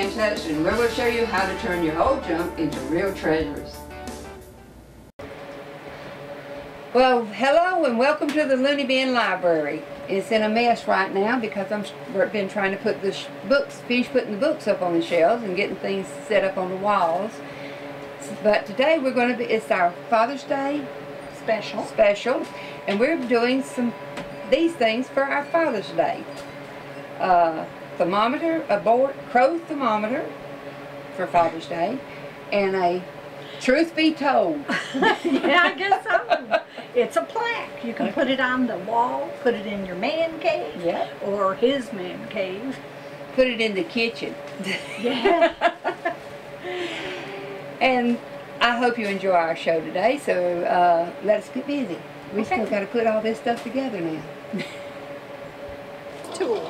Princess, and we're going to show you how to turn your old junk into real treasures. Well, hello and welcome to the Looney Bin Library. It's in a mess right now because I've been trying to put the finish putting the books up on the shelves and getting things set up on the walls. But today it's our Father's Day special, and we're doing these things for our Father's Day. Thermometer, a crow thermometer for Father's Day, and a truth be told. Yeah, I guess so. It's a plaque. You can put it on the wall, put it in your man cave, Yeah, or his man cave. put it in the kitchen. Yeah. And I hope you enjoy our show today, so let's get busy. We still got to put all this stuff together now. Tool.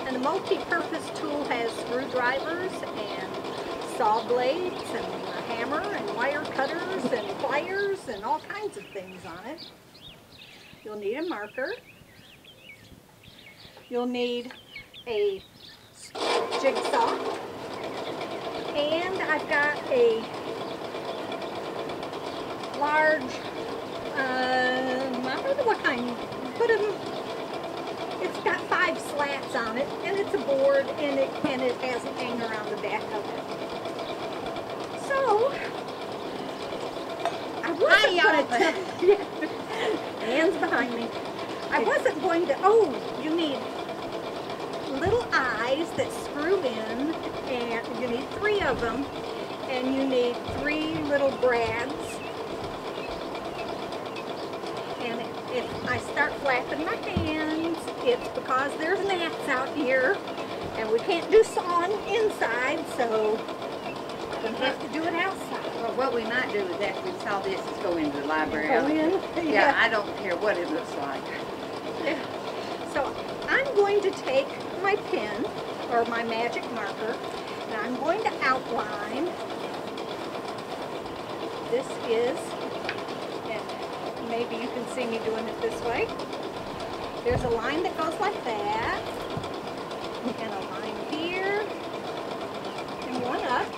And the multi-purpose tool has screwdrivers and saw blades and a hammer and wire cutters and pliers and all kinds of things on it. You'll need a marker. You'll need a jigsaw. And I've got a large, I don't know what kind, it's got 5 slats on it, and it's a board, and it has a hanger on the back of it. So, I wasn't going to, hands behind me. I wasn't going to, you need little eyes that screw in, and you need 3 of them, and you need 3 little brads. And if I start flapping my hands, it's because there's gnats out here, and we can't do sawing inside, so we'll have to do it outside. Well, what we might do is after we saw this is go into the library. Go in? Yeah, I don't care what it looks like. Yeah. So I'm going to take my pen, or my magic marker, and I'm going to outline. This is, and maybe you can see me doing it this way. There's a line that goes like that, and a line here, and one up,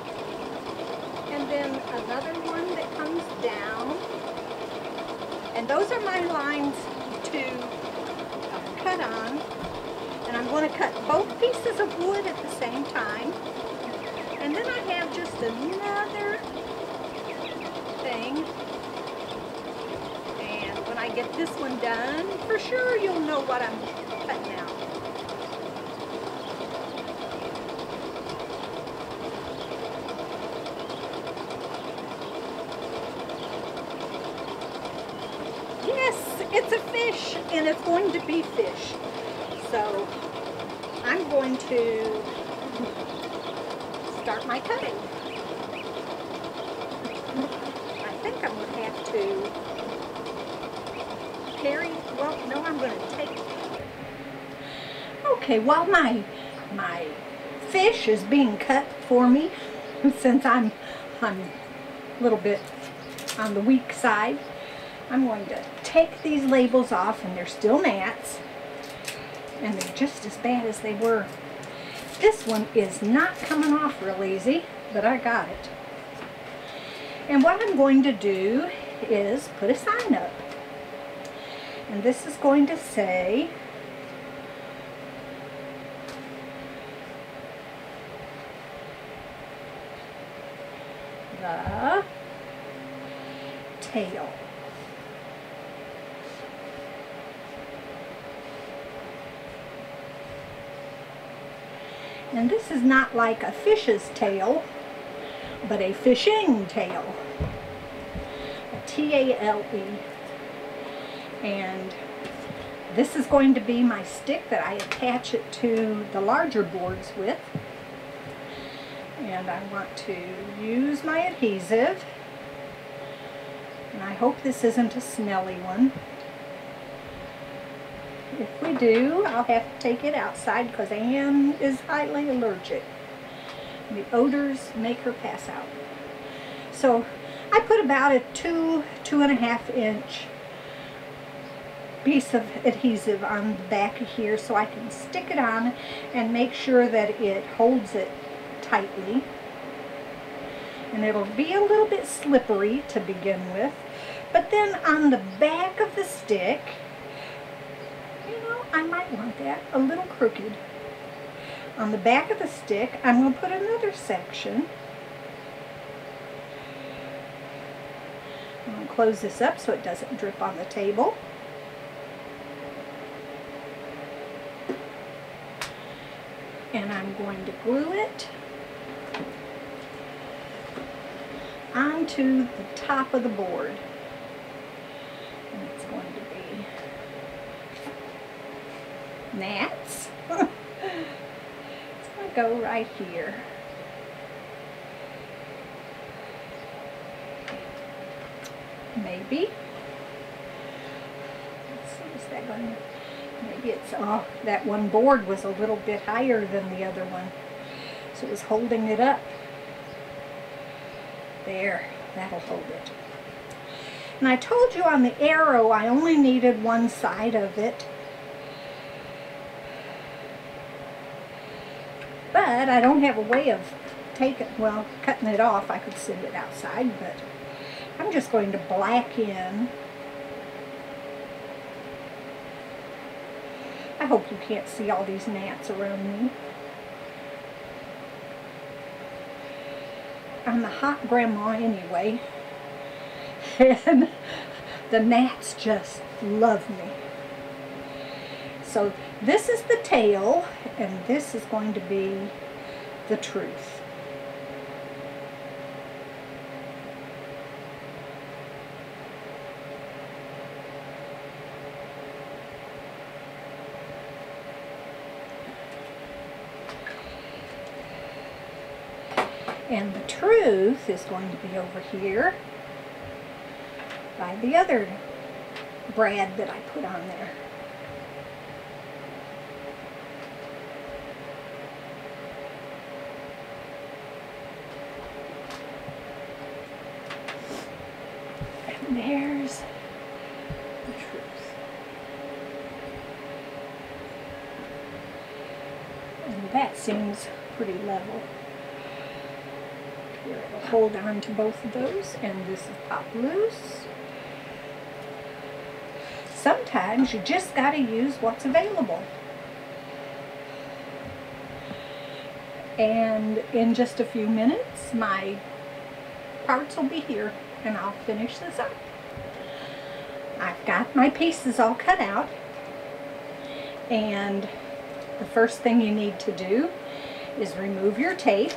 and then another one that comes down. And those are my lines to cut on. And I'm going to cut both pieces of wood at the same time. And then I have just another thing. And when I get this one done, for sure you'll know what I'm cutting out. Yes, it's a fish, and it's going to be fish. So I'm going to start my cutting. I think I'm going to have to I'm going to take it. Okay, while my fish is being cut for me, since I'm a little bit on the weak side, I'm going to take these labels off, and they're still gnats. And they're just as bad as they were. This one is not coming off real easy, but I got it. And what I'm going to do is put a sign up. And this is going to say, the tail. And this is not like a fish's tail, but a fishing tail. A T-A-L-E. And this is going to be my stick that I attach it to the larger boards with. And I want to use my adhesive. And I hope this isn't a smelly one. If we do, I'll have to take it outside because Anne is highly allergic. The odors make her pass out. So I put about a 2.5 inch piece of adhesive on the back of here so I can stick it on and make sure that it holds it tightly. And it'll be a little bit slippery to begin with. But then on the back of the stick, you know, I might want that a little crooked. On the back of the stick, I'm going to put another section. I'm going to close this up so it doesn't drip on the table. And I'm going to glue it onto the top of the board. And it's going to be gnats. It's going to go right here. Maybe. Let's see, is that going to... Maybe it's, oh, that one board was a little bit higher than the other one, so it was holding it up. There, that'll hold it. And I told you on the arrow I only needed one side of it. But I don't have a way of cutting it off. I could send it outside, but I'm just going to black in. I hope you can't see all these gnats around me. I'm a hot grandma anyway, and the gnats just love me. So this is the tail, and this is going to be the truth. And the truth is going to be over here by the other brad that I put on there. And there's the truth. And that seems pretty level. Here, it'll hold on to both of those, and this is pop loose. Sometimes you just got to use what's available. And in just a few minutes, my parts will be here, and I'll finish this up. I've got my pieces all cut out, and the first thing you need to do is remove your tape.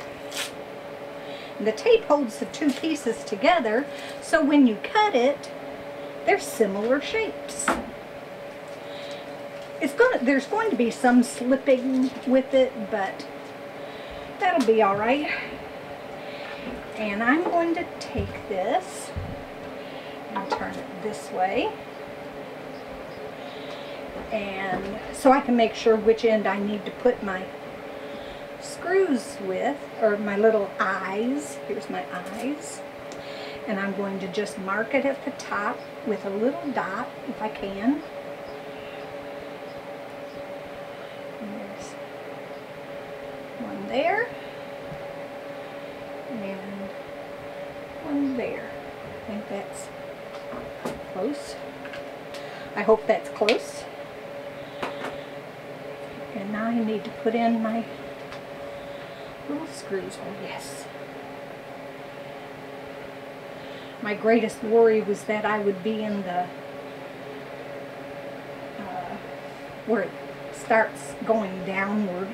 The tape holds the two pieces together, so when you cut it, they're similar shapes. There's going to be some slipping with it, but that'll be all right. And I'm going to take this and turn it this way, and so I can make sure which end I need to put my screws with, or my little eyes. Here's my eyes, and I'm going to just mark it at the top with a little dot if I can. And there's one there and one there. I think that's close. I hope that's close. And now I need to put in my little screws. Oh yes. My greatest worry was that I would be in the where it starts going downward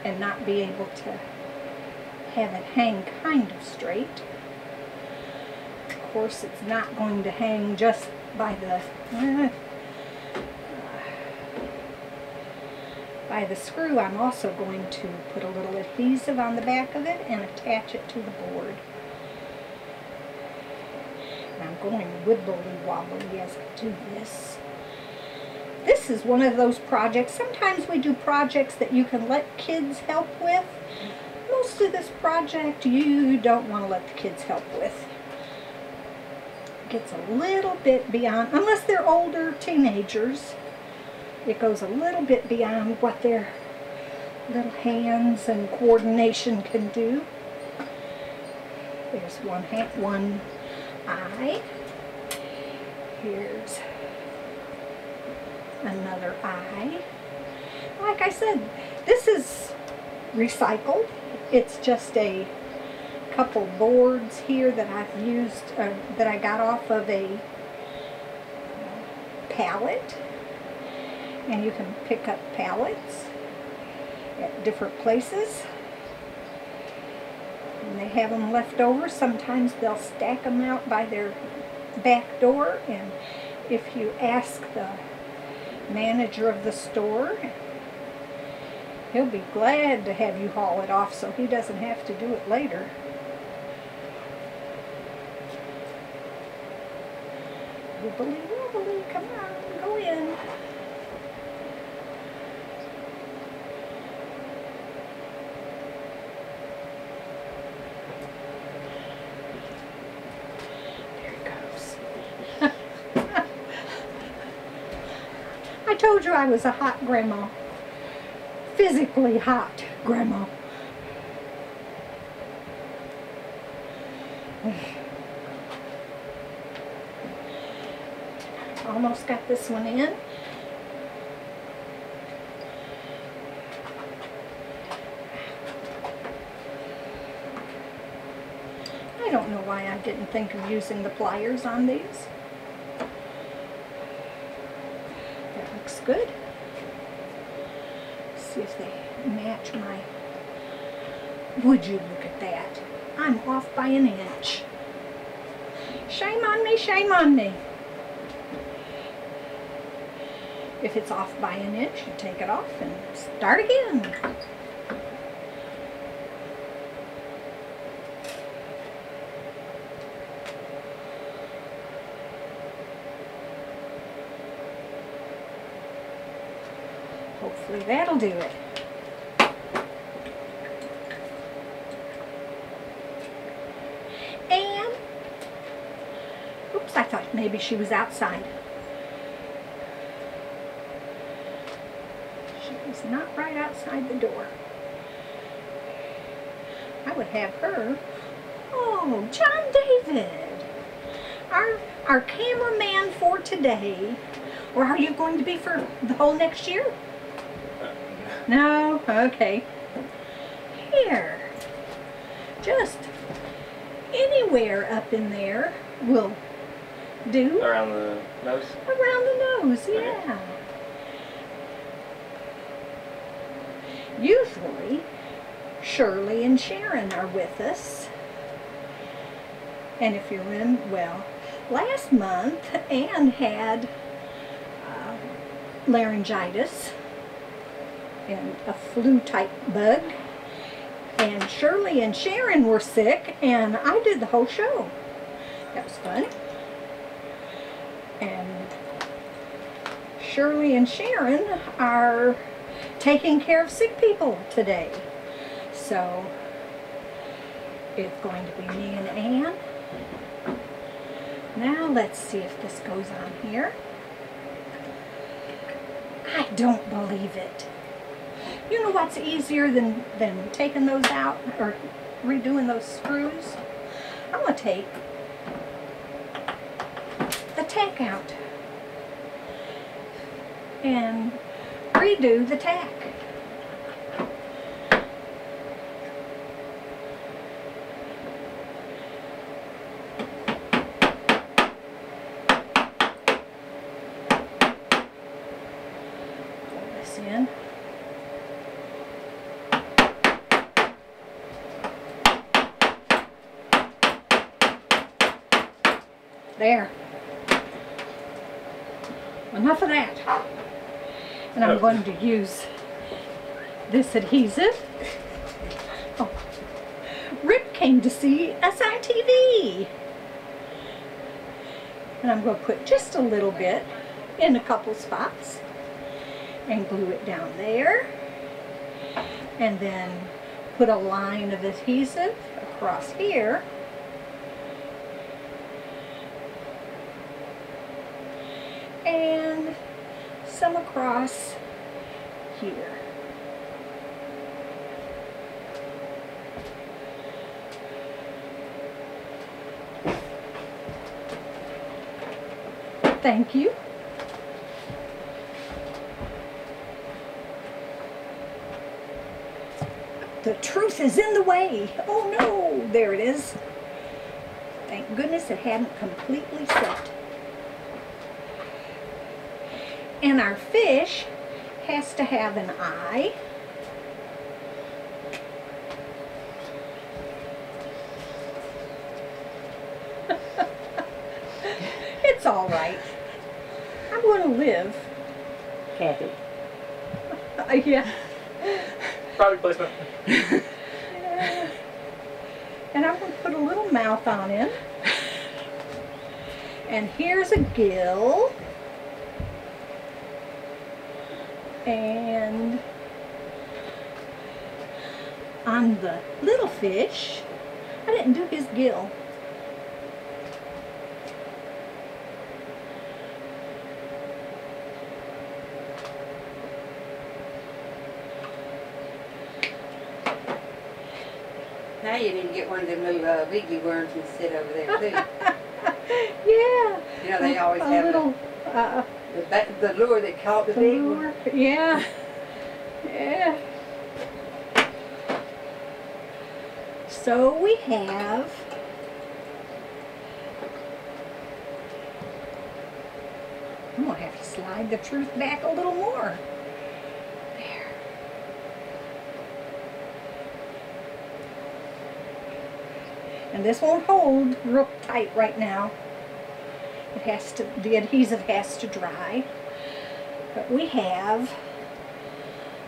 and not be able to have it hang kind of straight. Of course, it's not going to hang just by the screw. I'm also going to put a little adhesive on the back of it and attach it to the board. And I'm going wibbly wobbly as I do this. This is one of those projects. Sometimes we do projects that you can let kids help with. Most of this project you don't want to let the kids help with. It gets a little bit beyond, unless they're older teenagers, it goes a little bit beyond what they're little hands and coordination can do. There's one hand, one eye. Here's another eye. Like I said, this is recycled. It's just a couple boards here that I've used, that I got off of a pallet. And you can pick up pallets at different places. And they have them left over. Sometimes they'll stack them out by their back door, and if you ask the manager of the store, he'll be glad to have you haul it off so he doesn't have to do it later. Wibbly wobbly, come on, go in. I told you I was a hot grandma. Physically hot grandma. Almost got this one in. I don't know why I didn't think of using the pliers on these. Looks good. See if they match my... Would you look at that? I'm off by an inch. Shame on me, shame on me. If it's off by an inch, you take it off and start again. Hopefully that'll do it. And, oops, I thought maybe she was outside. She was not right outside the door. I would have her. Oh, John David, our cameraman for today. Or are you going to be for the whole next year? No? Okay. Here. Just anywhere up in there will do. Around the nose? Around the nose, yeah. Okay. Usually, Shirley and Sharon are with us. And if you're in, well, last month Anne had laryngitis and a flu-type bug, and Shirley and Sharon were sick, and I did the whole show. That was fun. And Shirley and Sharon are taking care of sick people today. So it's going to be me and Anne. Now let's see if this goes on here. I don't believe it. You know what's easier than taking those out or redoing those screws? I'm going to take the tack out and redo the tack. Pull this in. There. Enough of that. And I'm going to use this adhesive. Oh. Rip came to see us on TV. And I'm going to put just a little bit in a couple spots and glue it down there. And then put a line of adhesive across here. And some across here. Thank you. The truth is in the way. Oh no, there it is. Thank goodness it hadn't completely set. And our fish has to have an eye. It's all right. I'm going to live. Kathy. Yeah. Product placement. Yeah. And I'm going to put a little mouth on him. And here's a gill. And on the little fish, I didn't do his gill. Now you need to get one of them little wiggy worms and sit over there too. Yeah. You know they always a have little, the lure that caught the big one. lure. Yeah. Yeah. So we have I'm going to have to slide the truth back a little more. There. And this won't hold real tight right now. It has to, the adhesive has to dry. But we have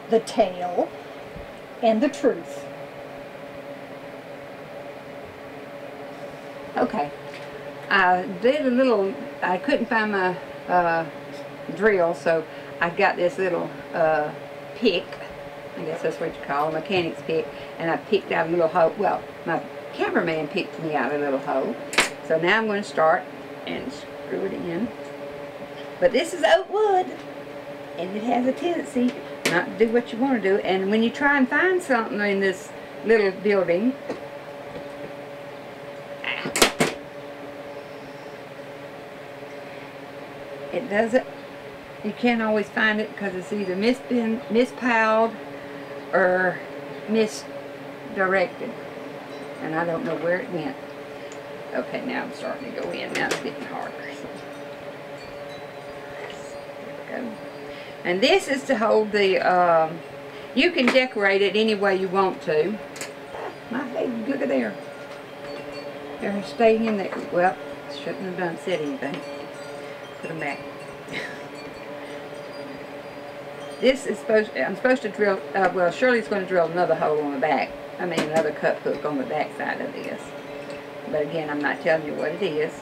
the tail and the truth. Okay. I did a little, I couldn't find my drill, so I got this little pick. I guess that's what you call a mechanic's pick. And I picked out a little hole. Well, my cameraman picked me out a little hole. So now I'm going to start and screw it in. But this is oak wood, and it has a tendency not to do what you want to do. And when you try and find something in this little building, it doesn't, you can't always find it because it's either mispiled or misdirected. And I don't know where it went. Okay, now I'm starting to go in. Now it's getting harder. So. There we go. And this is to hold the, you can decorate it any way you want to. My baby, look at there. They're staying in there. Well, shouldn't have said anything. Put them back. This is I'm supposed to drill, well, Shirley's going to drill another hole on the back. I mean, another cup hook on the back side of this. But again, I'm not telling you what it is.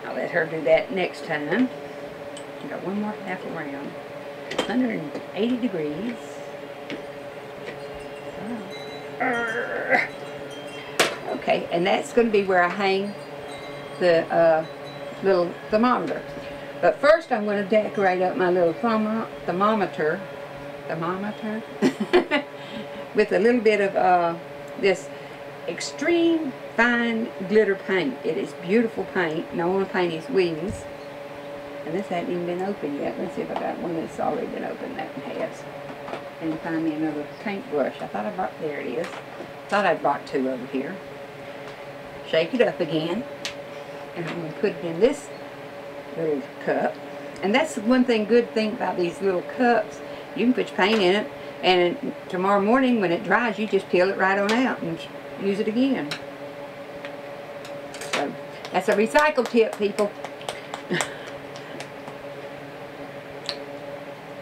I'll let her do that next time. I've got one more half around. 180 degrees. Oh. Okay, and that's going to be where I hang the little thermometer. But first I'm going to decorate up my little thermometer with a little bit of this extreme fine glitter paint. It is beautiful paint, and I want to paint his wings. And this hasn't even been opened yet. Let's see if I got one that's already been opened. That one has. And find me another paintbrush. I thought I brought, there it is. Thought I brought two over here. Shake it up again. And I'm going to put it in this little cup. And that's the one good thing about these little cups. You can put your paint in it, and tomorrow morning when it dries, you just peel it right on out and use it again. So that's a recycle tip, people.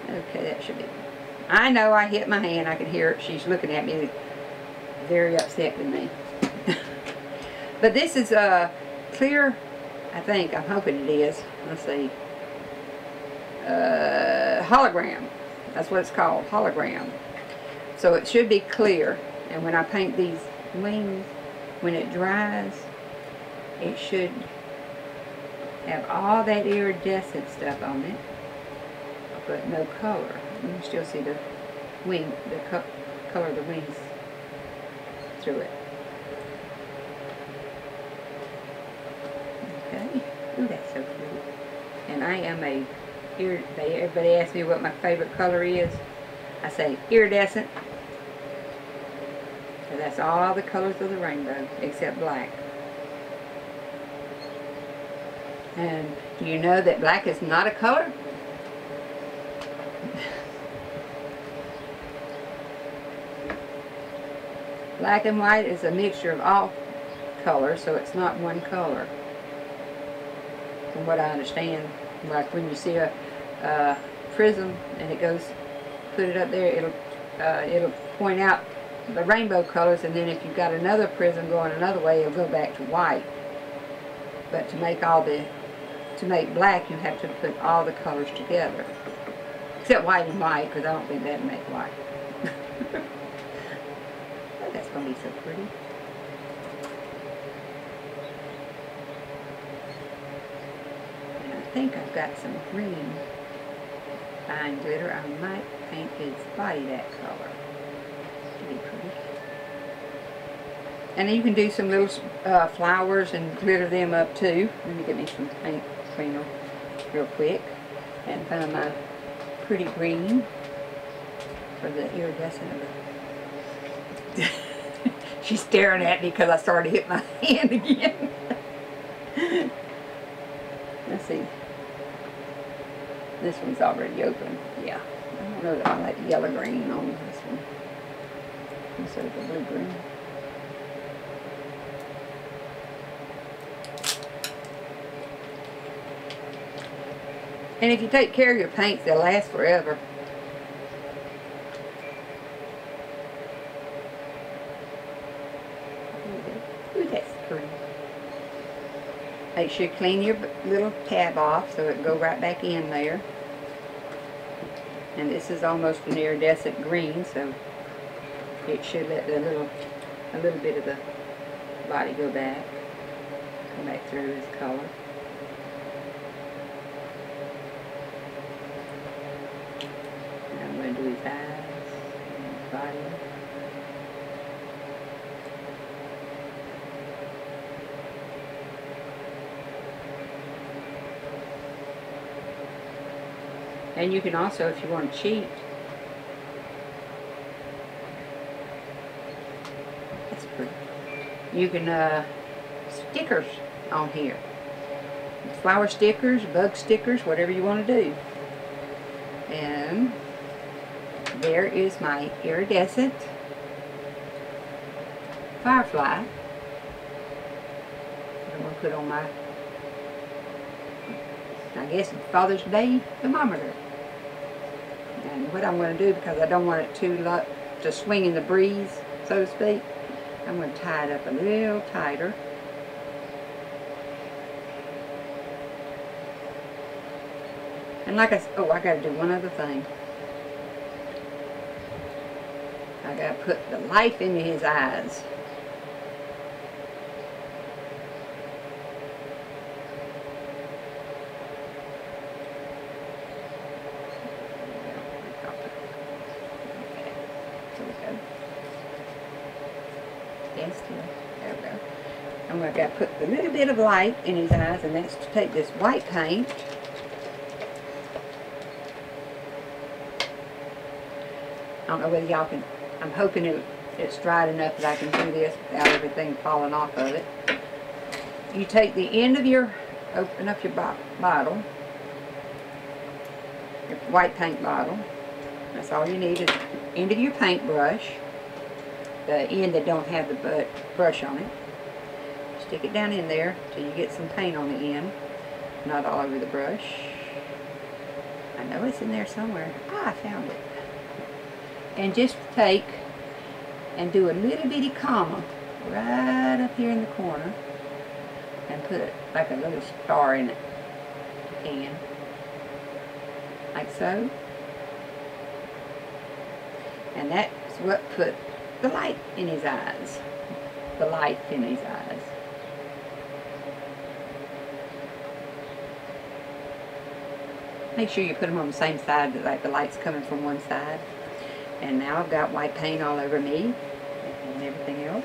Okay, that should be. I know I hit my hand. I can hear it. She's looking at me very upset with me. But this is clear, I think. I'm hoping it is. Let's see. Hologram. That's what it's called, hologram. So it should be clear. And when I paint these wings, when it dries, it should have all that iridescent stuff on it, but no color. You can still see the wing, the color of the wings through it. Okay. Ooh, that's so pretty. And I am everybody asks me what my favorite color is. I say iridescent. So that's all the colors of the rainbow except black. And do you know that black is not a color? Black and white is a mixture of all colors, so it's not one color. From what I understand, like when you see a prism and it goes, put it up there, it'll point out the rainbow colors, and then if you've got another prism going another way, it'll go back to white. But to make black, you have to put all the colors together, except white and white, because I don't think that'd make white. Oh, that's gonna be so pretty. And I think I've got some green fine glitter. I might paint his body that color. Be pretty. And then you can do some little flowers and glitter them up too. Let me get me some paint cleaner real quick and find my pretty green for the iridescent of it. She's staring at me because I started to hit my hand again. Let's see. This one's already open. Yeah. I don't know that I like the yellow green on this one instead of the blue green. And if you take care of your paints, they'll last forever. Ooh, that's pretty. Make sure you clean your little tab off so it can go right back in there. And this is almost an iridescent green, so it should let a little bit of the body go back. Come back through his color. And I'm going to do his eyes and his body. And you can also, if you want to cheat, that's pretty. You can stickers on here, flower stickers, bug stickers, whatever you want to do. And there is my iridescent firefly. I'm going to put on my, I guess, Father's Day thermometer. And what I'm going to do, because I don't want it to swing in the breeze, so to speak, I'm going to tie it up a little tighter. And like I said, oh, I got to do one other thing. I got to put the life into his eyes. There we go. I'm going to put a little bit of light in his eyes, and that's to take this white paint I don't know whether y'all can, I'm hoping it's dried enough that I can do this without everything falling off of it. You take the end of your, open up your bottle, your white paint bottle. That's all you need is the end of your paintbrush, the end that don't have the brush on it. Stick it down in there till you get some paint on the end, not all over the brush. I know it's in there somewhere. Ah, I found it. And just take and do a little bitty comma right up here in the corner and put it like a little star in it. And like so. And that's what put the light in his eyes. The light in his eyes. Make sure you put them on the same side, like the light's coming from one side. And now I've got white paint all over me and everything else.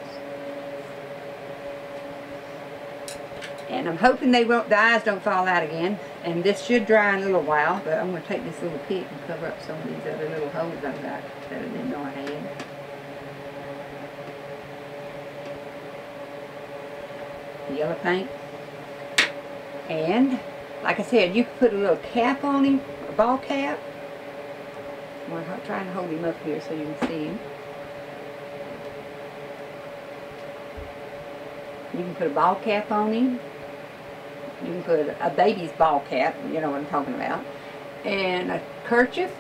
And I'm hoping the eyes don't fall out again. And this should dry in a little while, but I'm going to take this little pick and cover up some of these other little holes I've got that I didn't know I had. Yellow paint. And, like I said, you can put a little cap on him, a ball cap. I'm going to try and hold him up here so you can see him. You can put a ball cap on him. You can put a baby's ball cap, you know what I'm talking about. And a kerchief,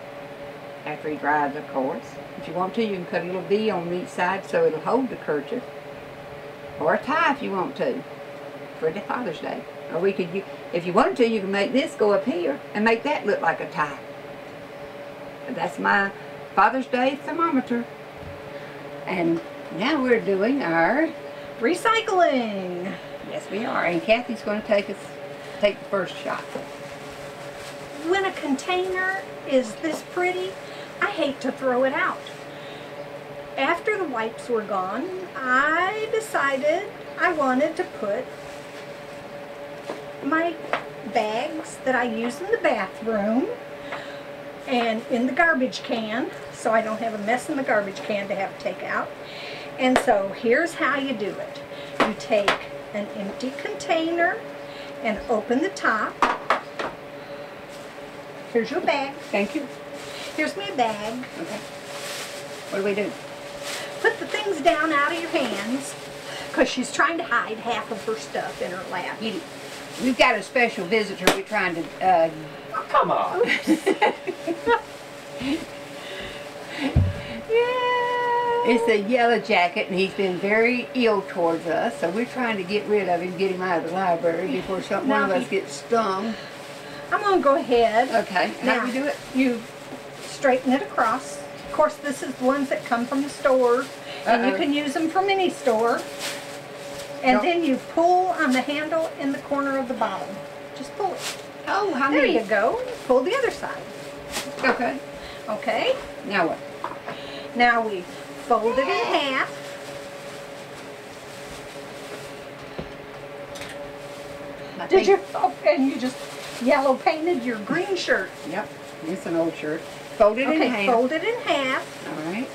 after he dries, of course. If you want to, you can cut a little V on each side so it'll hold the kerchief. Or a tie if you want to, for the Father's Day. Or we could, if you wanted to, you can make this go up here and make that look like a tie. That's my Father's Day thermometer. And now we're doing our recycling. Yes, we are. And Kathy's going to take the first shot. When a container is this pretty, I hate to throw it out. After the wipes were gone, I decided I wanted to put my bags that I use in the bathroom and in the garbage can, so I don't have a mess in the garbage can to have to take out. And so here's how you do it. You take an empty container and open the top. Here's your bag. Thank you. Here's my bag. Okay. What do we do? Put the things down out of your hands, because she's trying to hide half of her stuff in her lap. We've got a special visitor we're trying to... Oh, come on. Yeah. It's a yellow jacket, and he's been very ill towards us, so we're trying to get rid of him, get him out of the library before one of us gets stung. I'm going to go ahead. Okay. How do we do it? You straighten it across. Of course, this is the ones that come from the store, and you can use them from any store. And then you pull on the handle in the corner of the bottom. Just pull it. Oh, how There neat. you go. Pull the other side. Okay. Okay. Now what? Now we fold it in half. Did you? Oh, and you just yellow painted your green shirt. Yep. It's an old shirt. Fold it in half. Okay, fold it in half. All right.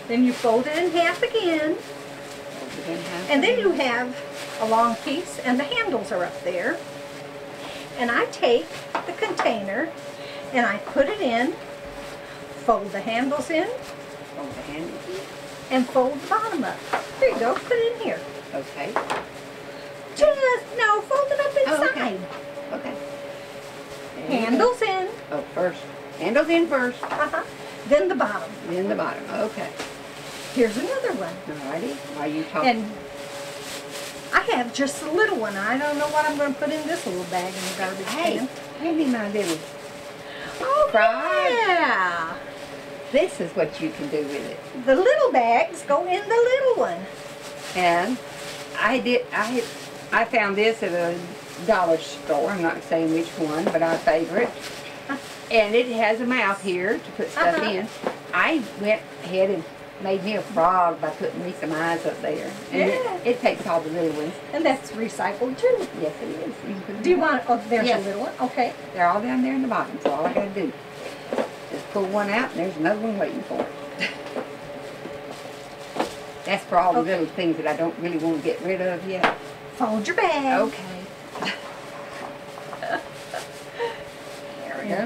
Then you fold it in half again. Fold it in half. And then you have a long piece, and the handles are up there. And I take the container and I put it in, fold the handles in, Fold the handles in. and fold the bottom up. There you go, put it in here. Okay. No, fold it up inside. Oh, okay. Handles in. Oh, first. Handles in first. Then the bottom. Then the bottom. Okay. Here's another one. Alrighty. While you talk. And I have just a little one. I don't know what I'm going to put in this little bag in the garbage can. Hand me my little Oh, prize. yeah. This is what you can do with it. The little bags go in the little one. And I found this at a dollar store. I'm not saying which one, but our favorite. And it has a mouth here to put stuff in. I went ahead and made me a frog by putting me some eyes up there. And it takes all the little ones. And that's recycled too. Yes, it is. You can put Do you want, oh, there's Yes. a little one. Okay. They're all down there in the bottom, so all I gotta do is pull one out and there's another one waiting for it. That's for all the little things that I don't really want to get rid of yet. Fold your bag. Okay. There we go.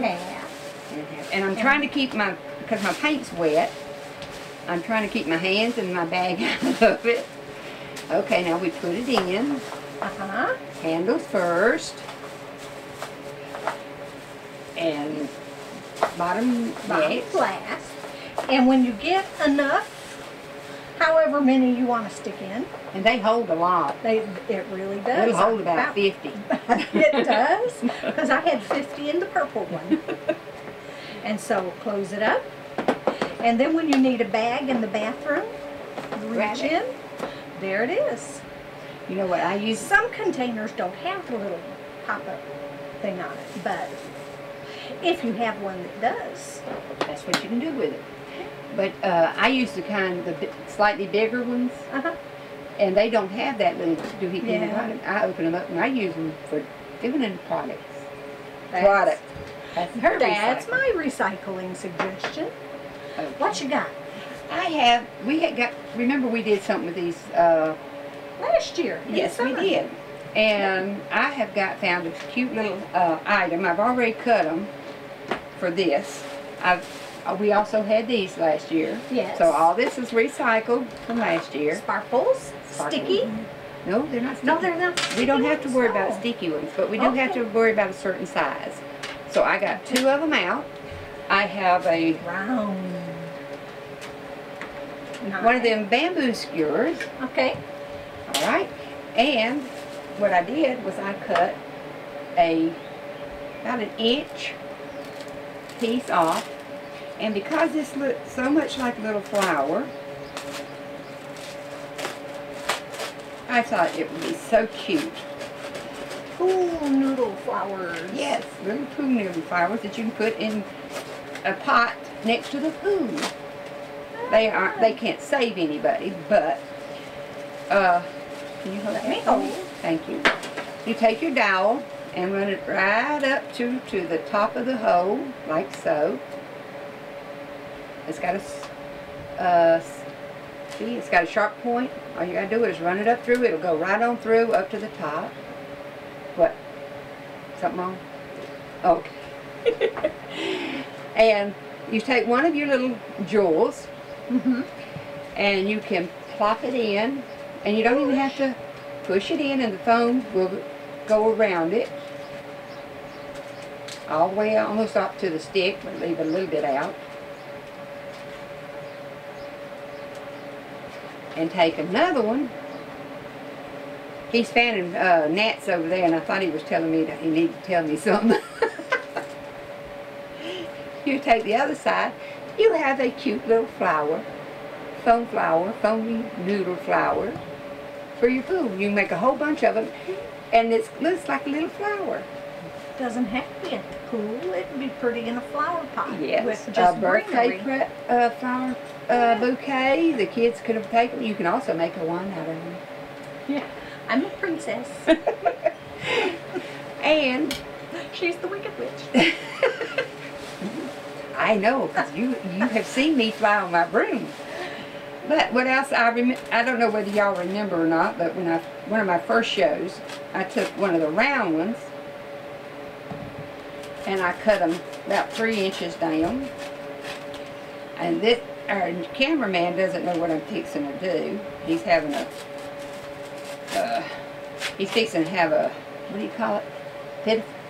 And I'm trying to keep because my paint's wet, I'm trying to keep my hands and my bag out of it. Okay, now we put it in. Handles first. And bottom next. last. And when you get enough, however many you want to stick in, And they hold a lot. it really does. It'll hold about 50. It does, because I had 50 in the purple one. And so close it up. And then when you need a bag in the bathroom, reach in. There it is. You know what I use? Some containers don't have the little pop-up thing on it, but if you have one that does. That's what you can do with it. But I use the kind, the slightly bigger ones, and they don't have that little doohickey in the bottom. I open them up and I use them for giving them products. That's her That's recycling. my recycling suggestion. Okay. What you got? We had got, remember we did something with these, Last year. in yes the we summer. did. And I have found a cute little item. I've already cut them for this. We also had these last year. Yes. So all this is recycled from last year. Sparkles? Sticky? No, they're not sticky. No, they're not. We don't have to worry about Oh. sticky ones, but we do have to worry about a certain size. So I got 2 of them out. I have Round. one of them bamboo skewers. Okay. All right. And what I did was I cut about an inch piece off. And because this looks so much like a little flower, I thought it would be so cute. Pool noodle flowers. Yes, little pool noodle flowers that you can put in a pot next to the pool. They can't save anybody, but can you hold that? Oh. Thank you. You take your dowel and run it right up to the top of the hole, like so. It's got it's got a sharp point. All you gotta do is run it up through. It'll go right on through up to the top. What? Something wrong? Okay. And you take one of your little jewels, and you can plop it in, and you don't even have to push it in, and the foam will go around it all the way almost up to the stick, but leave a little bit out. And take another one. He's fanning gnats over there, and I thought he was telling me that he needed to tell me something. You take the other side, you have a cute little flower, foamy noodle flower for your pool. You can make a whole bunch of them, and it looks like a little flower. Doesn't have to be at the pool. It'd be pretty in a flower pot. Yes, With a just birthday greenery. flower bouquet. The kids could have taken. You can also make a wine out of them. Yeah. I'm a princess. And She's the Wicked Witch. I know, because you have seen me fly on my broom. But what else I don't know whether y'all remember or not, but when one of my first shows, I took one of the round ones and I cut them about 3 inches down. And this, our cameraman doesn't know what I'm fixing to do. He's having he's fixing to have a, what do you call it?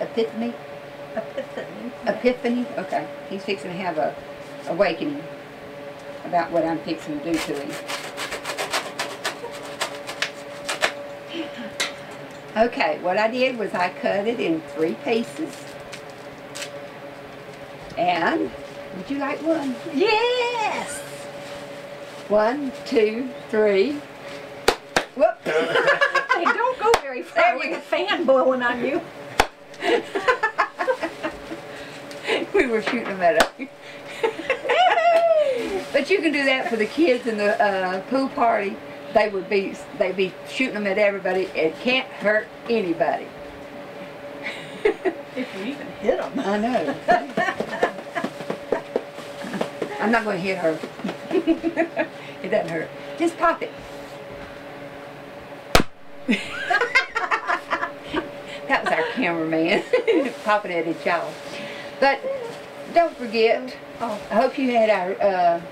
Epiphany? Epiphany? Okay. He's fixing to have a awakening about what I'm fixing to do to him. Okay, what I did was I cut it in 3 pieces. And, would you like one? Yes! 1, 2, 3. Whoop! Hey, don't go very far There with you a fan blowing on you. We were shooting them at her. But you can do that for the kids in the pool party. They'd be shooting them at everybody. It can't hurt anybody. If you even hit them. I know. I'm not going to hit her. It doesn't hurt. Just pop it. That was our cameraman popping it at y'all. But don't forget. I hope you had our.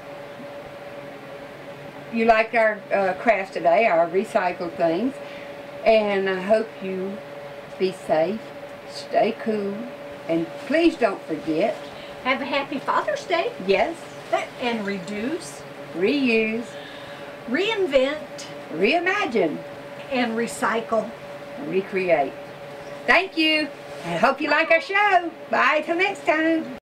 You liked our crafts today, our recycled things, and I hope you be safe, stay cool, and please don't forget. Have a happy Father's Day. Yes. And reduce, Reuse, reinvent, reimagine, and recycle. recreate. Thank you. I hope you like our show. Bye till next time.